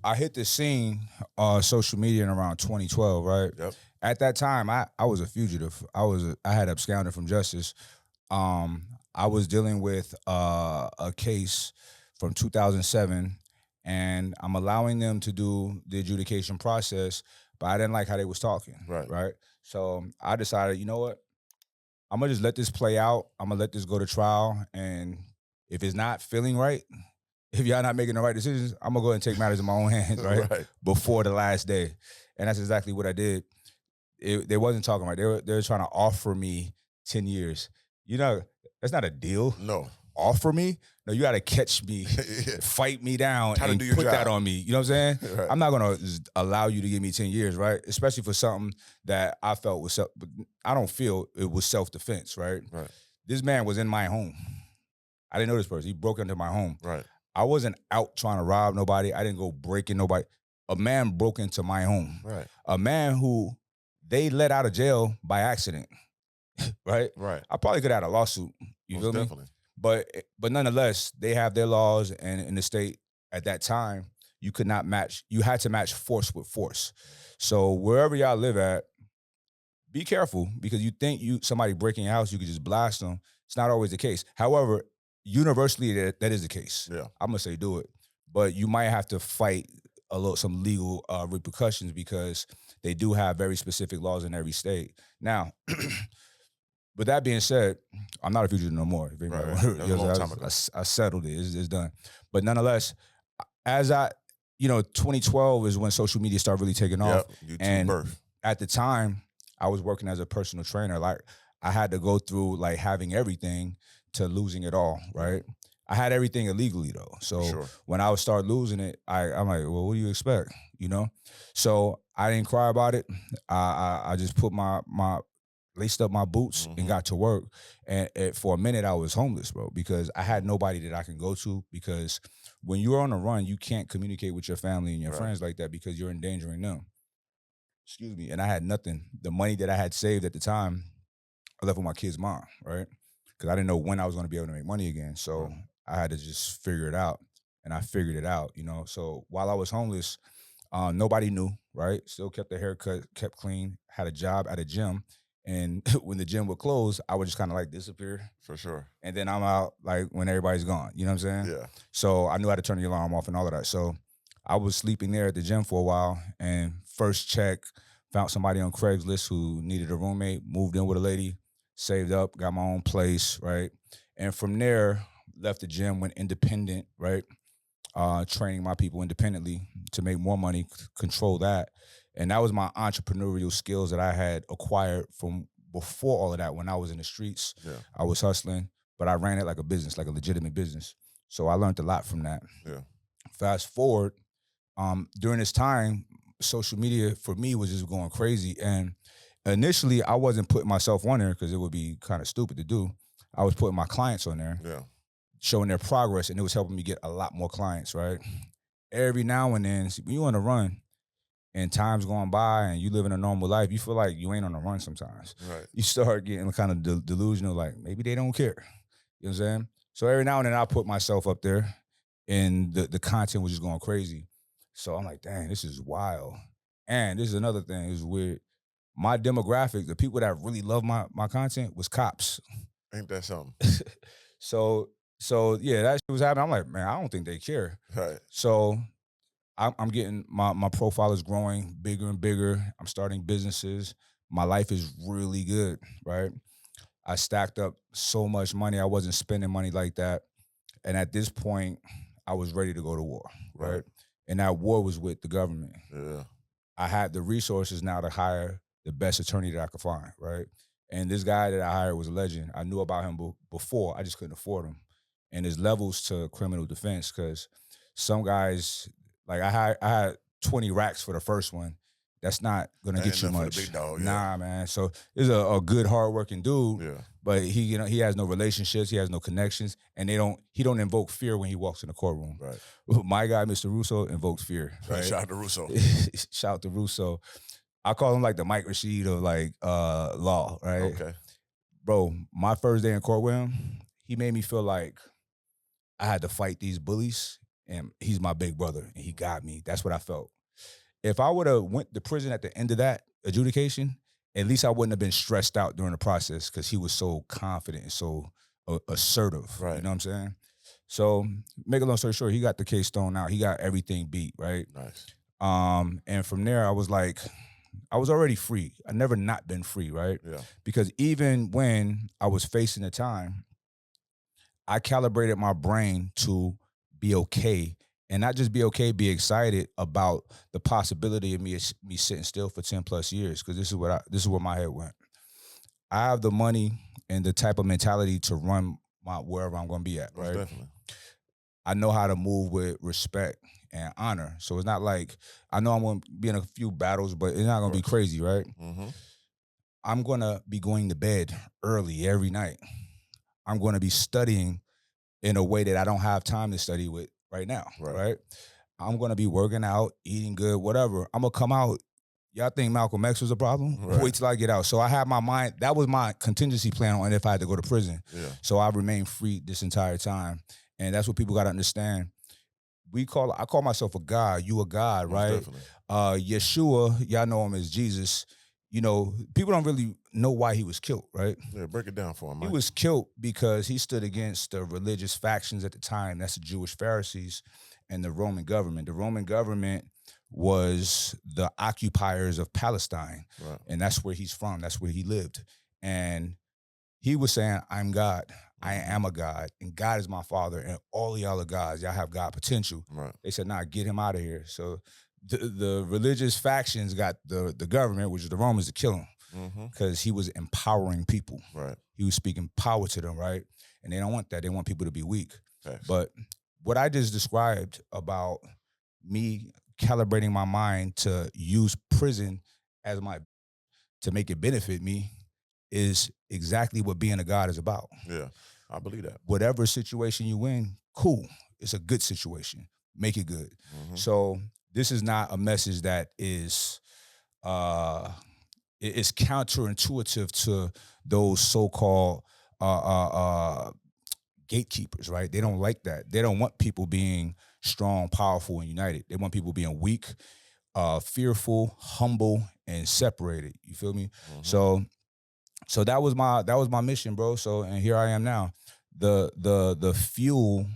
I hit the scene on social media in around 2012, right? Yep. At that time, I was a fugitive. I had absconded from justice. I was dealing with a case from 2007, and I'm allowing them to do the adjudication process, but I didn't like how they was talking, right? So I decided, you know what? I'm gonna just let this play out. I'm gonna let this go to trial, and if it's not feeling right, if y'all not making the right decisions, I'm gonna go ahead and take matters in my own hands, right? Before the last day, and that's exactly what I did. They wasn't talking right. They were trying to offer me 10 years. You know, that's not a deal. No. Offer me? No, you got to catch me, fight me down, and put that on me. You know what I'm saying? I'm not gonna allow you to give me 10 years, right? Especially for something that I felt was I don't feel it was self-defense, right? This man was in my home. I didn't know this person. He broke into my home. I wasn't out trying to rob nobody. I didn't go breaking nobody. A man broke into my home. A man who they let out of jail by accident, right? I probably could have had a lawsuit. You feel me? But nonetheless, they have their laws, and in the state at that time, you could not match. You had to match force with force. So wherever y'all live at, be careful, because you think somebody breaking your house, you could just blast them. It's not always the case. However, universally, that is the case. I'm gonna say do it, but you might have to fight some legal repercussions, because they do have very specific laws in every state. Now, with that being said, I'm not a fugitive no more. I settled it. It's done. But nonetheless, as 2012 is when social media started really taking off. And at the time, I was working as a personal trainer. Like, I had to go through like having everything to losing it all, right? I had everything illegally though. So when I would start losing it, I'm like, well, what do you expect? You know? So I didn't cry about it. I just put laced up my boots and got to work. And for a minute I was homeless, bro, because I had nobody that I can go to, because when you're on the run, you can't communicate with your family and your friends like that, because you're endangering them. Excuse me. And I had nothing. The money that I had saved at the time, I left with my kid's mom, right? Because I didn't know when I was going to be able to make money again. So I had to just figure it out. And I figured it out, you know? So while I was homeless, nobody knew, right? Still kept the haircut, kept clean, had a job at a gym. And when the gym would close, I would just kind of like disappear. For sure. And then I'm out like when everybody's gone. You know what I'm saying? Yeah. So I knew how to turn the alarm off and all of that. So I was sleeping there at the gym for a while, and first check, found somebody on Craigslist who needed a roommate, moved in with a lady, saved up, got my own place, right? And from there, left the gym, went independent, right? Training my people independently to make more money, control that. And that was my entrepreneurial skills that I had acquired from before all of that. When I was in the streets, I was hustling, but I ran it like a business, like a legitimate business. So I learned a lot from that. Fast forward, during this time, social media for me was just going crazy. And initially, I wasn't putting myself on there because it would be kind of stupid to do. I was putting my clients on there, showing their progress, and it was helping me get a lot more clients, right? Every now and then, when you on the run, and time's going by and you live in a normal life, you feel like you ain't on the run sometimes. You start getting kind of delusional, like maybe they don't care. You know what I'm saying? So every now and then I put myself up there, and the content was just going crazy. So I'm like, dang, this is wild. And this is another thing, it's weird. My demographic, the people that really love my content, was cops. Ain't that something? So yeah, that shit was happening. I'm like, man, I don't think they care. So I'm getting, my profile is growing bigger and bigger. I'm starting businesses. My life is really good, right? I stacked up so much money. I wasn't spending money like that. And at this point, I was ready to go to war, right? And that war was with the government. I had the resources now to hire the best attorney that I could find, right? And this guy that I hired was a legend. I knew about him before. I just couldn't afford him. And there's levels to criminal defense, because some guys, like I had 20 racks for the first one. That's not gonna get you much. Big dog, Nah, man. So this is a good, hardworking dude. But he has no relationships, he has no connections, and he don't invoke fear when he walks in the courtroom. My guy, Mr. Russo, invokes fear. Right? Shout out to Russo. Shout out to Russo. I call him like the Mike Rashid of like law, right? Bro, my first day in court with him, he made me feel like I had to fight these bullies and he's my big brother, and he got me. That's what I felt. If I would have went to prison at the end of that adjudication, at least I wouldn't have been stressed out during the process because he was so confident and so assertive. Right. You know what I'm saying? So, make a long story short, he got the case thrown out. He got everything beat, right? Nice. And from there, I was like, I was already free. I never not been free, right? Yeah. Because even when I was facing the time, I calibrated my brain to be okay, and not just be okay, be excited about the possibility of me sitting still for 10 plus years. Because this is where my head went. I have the money and the type of mentality to run wherever I'm going to be at, right? Definitely. I know how to move with respect and honor. So it's not like, I know I'm going to be in a few battles, but it's not going to be crazy, right? Mm-hmm. I'm going to be going to bed early every night. I'm going to be studying in a way that I don't have time to study with right now, right? I'm going to be working out, eating good, whatever. I'm going to come out. Y'all think Malcolm X was a problem? Right. Wait till I get out. So I have my mind. That was my contingency plan on if I had to go to prison. Yeah. So I remained free this entire time. And that's what people got to understand. I call myself a God. You a God, right? Yeshua, y'all know him as Jesus. You know, people don't really know why he was killed, right? Yeah, break it down for him, Mike. He was killed because he stood against the religious factions at the time. That's the Jewish Pharisees and the Roman government. The Roman government was the occupiers of Palestine. Right. And that's where he's from. That's where he lived. And he was saying, I'm God. I am a God. And God is my father. And all of y'all are gods. Y'all have God potential. Right. They said, nah, get him out of here. So the religious factions got the government, which is the Romans, to kill him. Because he was empowering people. Right. He was speaking power to them, right? And they don't want that. They want people to be weak. Thanks. But what I just described about me calibrating my mind to use prison as to make it benefit me is exactly what being a God is about. Yeah, I believe that. Whatever situation you in, cool. It's a good situation. Make it good. So this is not a message that is it's counterintuitive to those so-called gatekeepers, right? They don't like that. They don't want people being strong, powerful, and united. They want people being weak, fearful, humble, and separated. You feel me? So that was my mission, bro. So, and here I am now. The fuel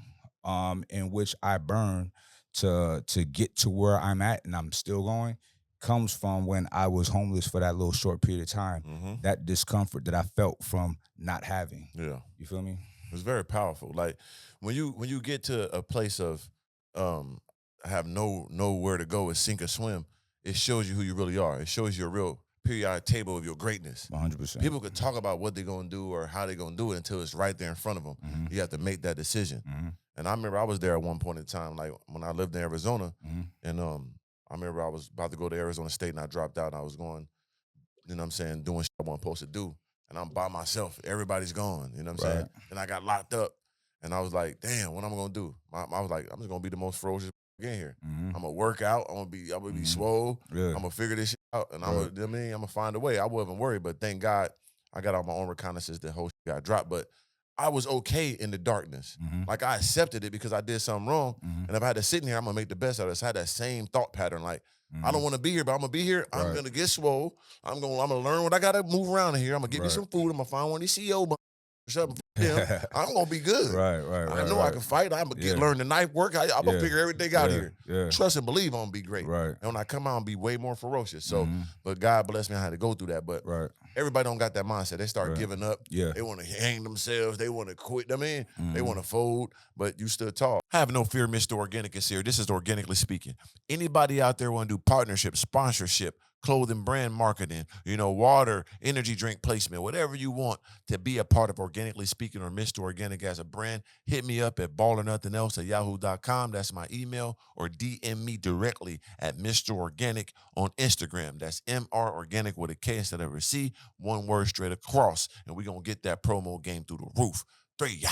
in which I burn to get to where I'm at, and I'm still going, comes from when I was homeless for that little short period of time. That discomfort that I felt from not having. Yeah. You feel me? It's very powerful. Like when you get to a place of have nowhere to go, is sink or swim, it shows you who you really are. It shows you a real periodic table of your greatness. 100%. People could talk about what they're going to do or how they're going to do it until it's right there in front of them. You have to make that decision. And I remember I was there at one point in time, like when I lived in Arizona, and I remember I was about to go to Arizona State and I dropped out and I was going, you know what I'm saying, doing shit I wasn't supposed to do. And I'm by myself. Everybody's gone. You know what I'm saying? And I got locked up. And I was like, damn, what am I going to do? I was like, I'm just going to be the most ferocious in here. I'm going to work out. I'm going to be swole. I'm going to figure this shit out. And I'm going to find a way. I wasn't worried, but thank God I got on my own reconnaissance. The whole shit got dropped. But I was okay in the darkness. Like I accepted it because I did something wrong. And if I had to sit in here, I'm going to make the best out of it. So I had that same thought pattern. Like, I don't want to be here, but I'm going to be here. I'm going to get swole. I'm going to learn what I got to move around in here. I'm going to get me some food. I'm going to find one of these CEO I'm going to be good. I know I can fight. I'm going to learn the knife work. I'm going to figure everything out here. Trust and believe I'm going to be great. And when I come out, I'm going to be way more ferocious. So, but God bless me, I had to go through that. But everybody don't got that mindset. They start giving up. They want to hang themselves. They want to quit. I mean, they want to fold, but you stood tall. Have no fear, Mr. Organic is here. This is Organically Speaking. Anybody out there want to do partnership, sponsorship, clothing brand marketing, water, energy drink placement, whatever you want to be a part of Organically Speaking or Mr. Organic as a brand, hit me up at ballernothingelse@yahoo.com. That's my email, or DM me directly at Mr. Organic on Instagram. That's MR Organic with a K instead of a C, one word straight across. And we're going to get that promo game through the roof. 3,